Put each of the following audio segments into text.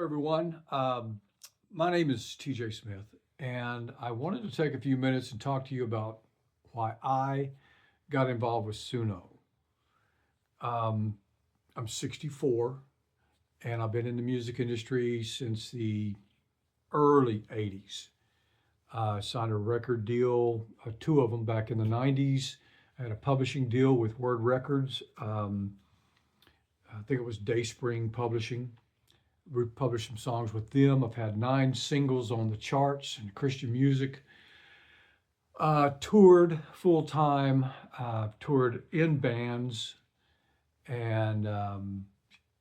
Everyone. My name is TJ Smith, and I wanted to take a few minutes and talk to you about why I got involved with Suno. Um, I'm 64, and I've been in the music industry since the early 80s. Signed a record deal, two of them back in the 90s. I had a publishing deal with Word Records. I think it was Dayspring Publishing. We published some songs with them. I've had 9 singles on the charts in Christian music. Toured full time, toured in bands, and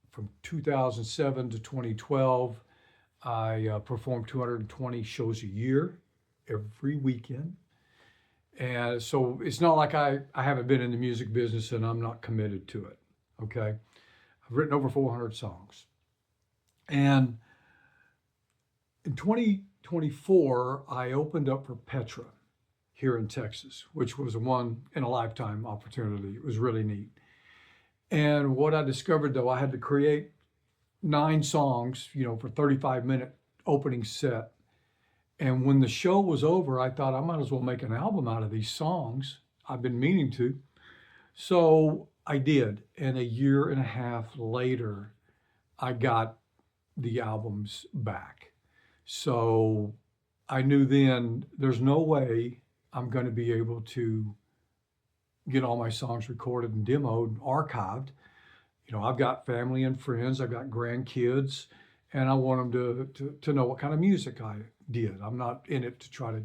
from 2007 to 2012, I performed 220 shows a year, every weekend. And so it's not like I haven't been in the music business and I'm not committed to it. Okay. I've written over 400 songs. And in 2024, I opened up for Petra here in Texas, which was a one in a lifetime opportunity. It was really neat. And what I discovered though, I had to create 9 songs, for 35-minute opening set. And when the show was over, I thought I might as well make an album out of these songs. I've been meaning to. So I did. And a year and a half later, I got the albums back. So I knew then there's no way I'm going to be able to get all my songs recorded and demoed, archived. I've got family and friends, I've got grandkids, and I want them to know what kind of music I did. I'm not in it to try to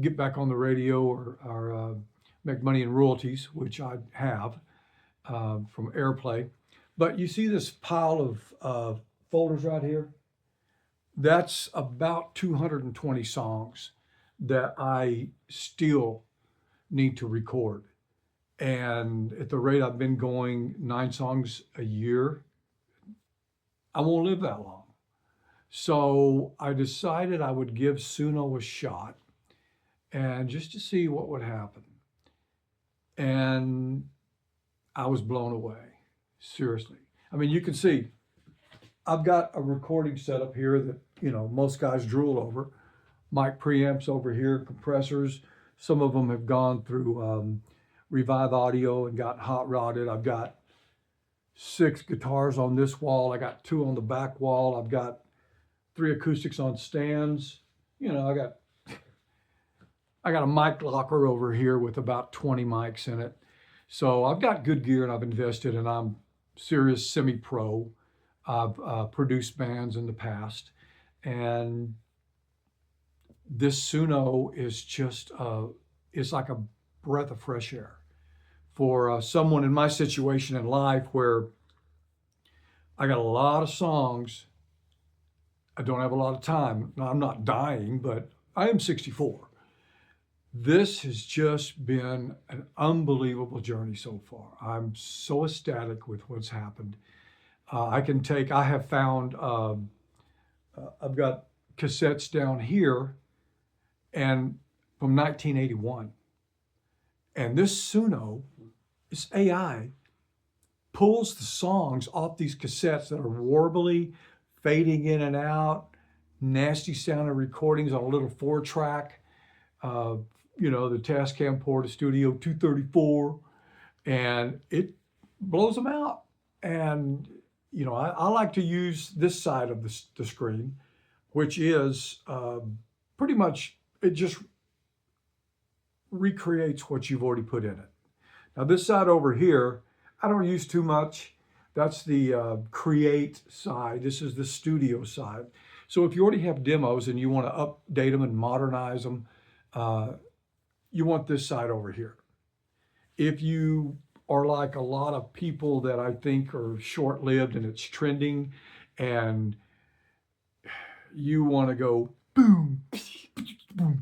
get back on the radio or make money in royalties, which I have from airplay. But you see this pile of folders right here? That's about 220 songs that I still need to record. And at the rate I've been going 9 songs a year, I won't live that long. So I decided I would give Suno a shot and just to see what would happen. And I was blown away, seriously. I mean, you can see I've got a recording setup here that, most guys drool over. Mic preamps over here, compressors. Some of them have gone through Revive Audio and got hot rodded. I've got 6 guitars on this wall. I got 2 on the back wall. I've got 3 acoustics on stands. I got a mic locker over here with about 20 mics in it. So I've got good gear and I've invested and I'm serious semi-pro. I've produced bands in the past. And this Suno is just, it's like a breath of fresh air for someone in my situation in life where I got a lot of songs. I don't have a lot of time. Now, I'm not dying, but I am 64. This has just been an unbelievable journey so far. I'm so ecstatic with what's happened. I have found, I've got cassettes down here and from 1981. And this Suno, this AI, pulls the songs off these cassettes that are warbly, fading in and out, nasty sounding recordings on a little 4-track, the Tascam Porta Studio 234, and it blows them out. And, I like to use this side of the screen, which is pretty much, it just recreates what you've already put in it. Now this side over here, I don't use too much. That's the create side. This is the studio side. So if you already have demos and you want to update them and modernize them, you want this side over here. If you are like a lot of people that I think are short-lived and it's trending and you want to go boom, boom,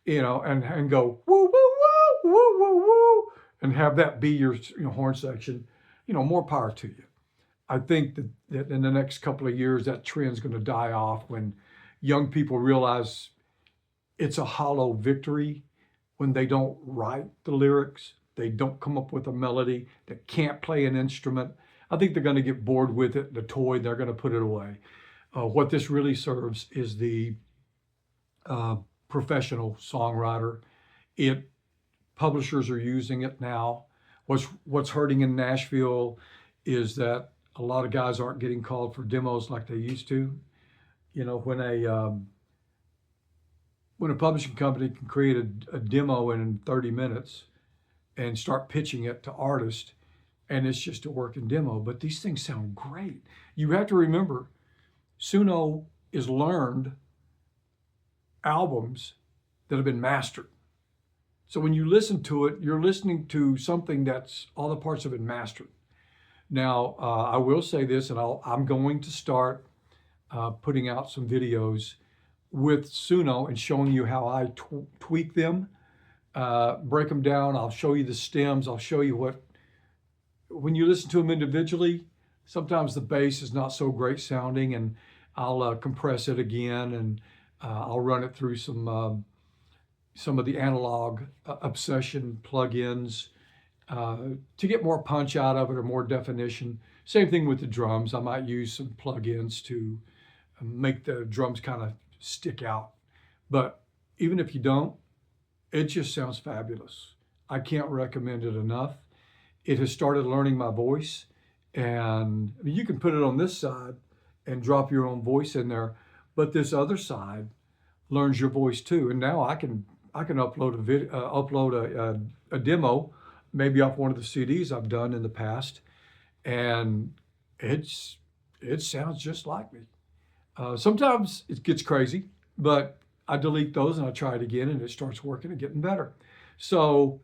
and go woo, woo, woo, woo, woo, woo, and have that be your horn section, more power to you. I think that in the next couple of years, that trend's going to die off when young people realize it's a hollow victory when they don't write the lyrics, they don't come up with a melody, they can't play an instrument. I think they're going to get bored with it, the toy, they're going to put it away. What this really serves is the uh, professional songwriter. It Publishers are using it now. What's hurting in Nashville is that a lot of guys aren't getting called for demos like they used to. You know, when a publishing company can create a demo in 30 minutes and start pitching it to artists, and it's just a working demo, but these things sound great. You have to remember, Suno is learned albums that have been mastered. So when you listen to it, you're listening to something that's all the parts have been mastered. Now, I will say this, and I'm going to start putting out some videos with Suno and showing you how I tweak them, break them down. I'll show you the stems. I'll show you when you listen to them individually, sometimes the bass is not so great sounding, and I'll compress it again, and I'll run it through some of the analog obsession plugins to get more punch out of it or more definition. Same thing with the drums. I might use some plugins to make the drums kind of stick out. But even if you don't, it just sounds fabulous. I can't recommend it enough. It has started learning my voice, and I mean, you can put it on this side and drop your own voice in there, but this other side learns your voice too. And now I can upload a demo, maybe off one of the CDs I've done in the past, and it sounds just like me. Sometimes it gets crazy, but I delete those and I try it again, and it starts working and getting better. So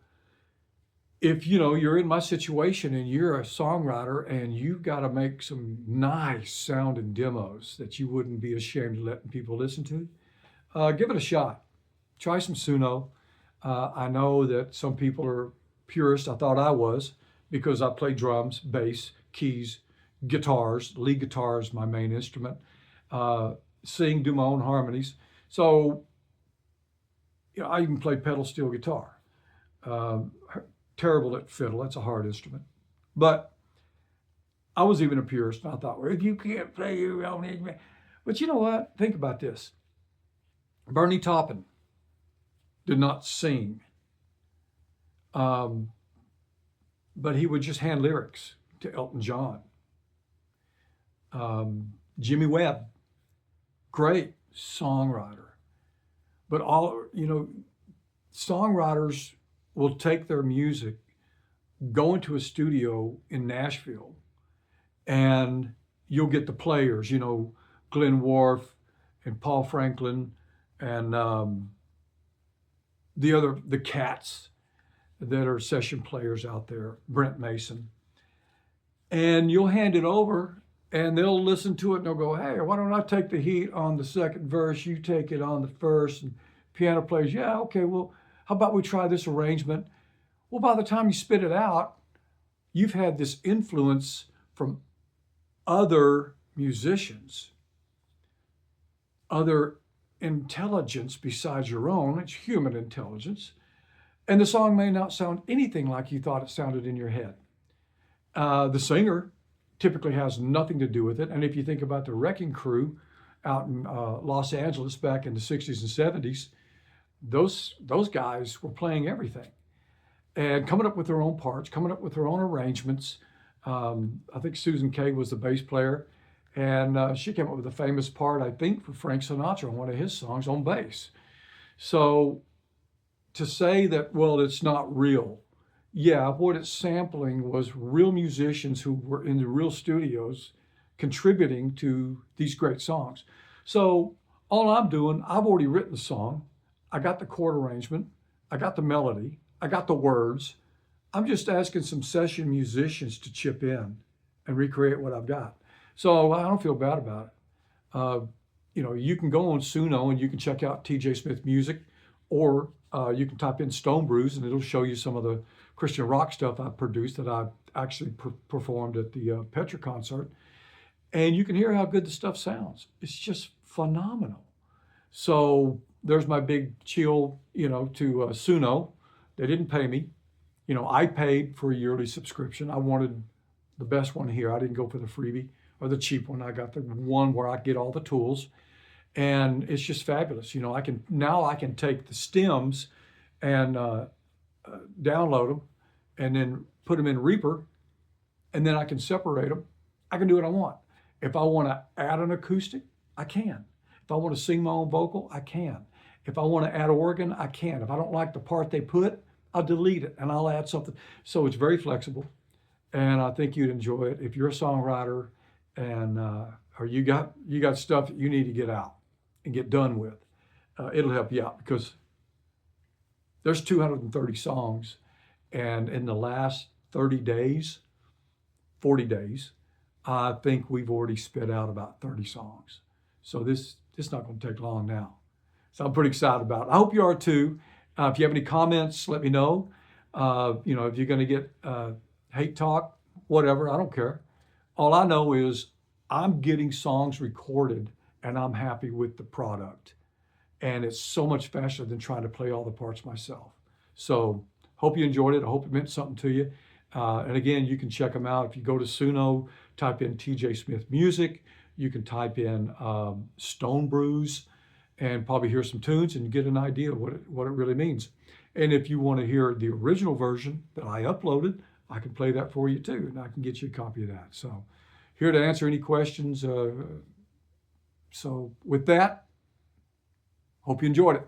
if you're in my situation and you're a songwriter and you've got to make some nice sounding demos that you wouldn't be ashamed of letting people listen to, give it a shot. Try some Suno. I know that some people are purists. I thought I was, because I play drums, bass, keys, guitars. Lead guitar is my main instrument. Sing, do my own harmonies. So I even play pedal steel guitar. Terrible at fiddle. That's a hard instrument. But I was even a purist, and I thought, well, if you can't play your own instrument. But you know what? Think about this. Bernie Taupin did not sing, but he would just hand lyrics to Elton John. Jimmy Webb, great songwriter. But songwriters will take their music, go into a studio in Nashville, and you'll get the players, Glenn Worf and Paul Franklin and the cats that are session players out there, Brent Mason. And you'll hand it over, and they'll listen to it, and they'll go, hey, why don't I take the heat on the second verse, you take it on the first, and piano players, yeah, okay, well, how about we try this arrangement? Well, by the time you spit it out, you've had this influence from other musicians, other intelligence besides your own. It's human intelligence. And the song may not sound anything like you thought it sounded in your head. The singer typically has nothing to do with it. And if you think about the Wrecking Crew out in Los Angeles back in the 60s and 70s, those guys were playing everything and coming up with their own parts, coming up with their own arrangements. I think Susan Kay was the bass player, and she came up with a famous part, I think, for Frank Sinatra on one of his songs on bass. So to say that, well, it's not real, yeah, what it's sampling was real musicians who were in the real studios contributing to these great songs. So all I'm doing, I've already written the song. I got the chord arrangement, I got the melody, I got the words. I'm just asking some session musicians to chip in and recreate what I've got. So I don't feel bad about it. You can go on Suno and you can check out TJ Smith Music, or you can type in Stone Brews and it'll show you some of the Christian rock stuff I've produced that I've actually performed at the Petra concert. And you can hear how good the stuff sounds. It's just phenomenal. So there's my big chill, to Suno. They didn't pay me. I paid for a yearly subscription. I wanted the best one here. I didn't go for the freebie or the cheap one. I got the one where I get all the tools, and it's just fabulous. I can take the stems and download them, and then put them in Reaper, and then I can separate them. I can do what I want. If I want to add an acoustic, I can. If I want to sing my own vocal, I can. If I want to add organ, I can. If I don't like the part they put, I'll delete it and I'll add something. So it's very flexible, and I think you'd enjoy it. If you're a songwriter and or you got stuff that you need to get out and get done with, it'll help you out, because there's 230 songs, and in the last 30 days, 40 days, I think we've already spit out about 30 songs. So this is not going to take long now. So I'm pretty excited about it. I hope you are too. If you have any comments, let me know. If you're going to get hate talk, whatever, I don't care. All I know is I'm getting songs recorded and I'm happy with the product. And it's so much faster than trying to play all the parts myself. So hope you enjoyed it. I hope it meant something to you. And again, you can check them out. If you go to Suno, type in TJ Smith Music. You can type in Stone Brews and probably hear some tunes and get an idea of what it really means. And if you want to hear the original version that I uploaded, I can play that for you too, and I can get you a copy of that. So here to answer any questions. So with that, hope you enjoyed it.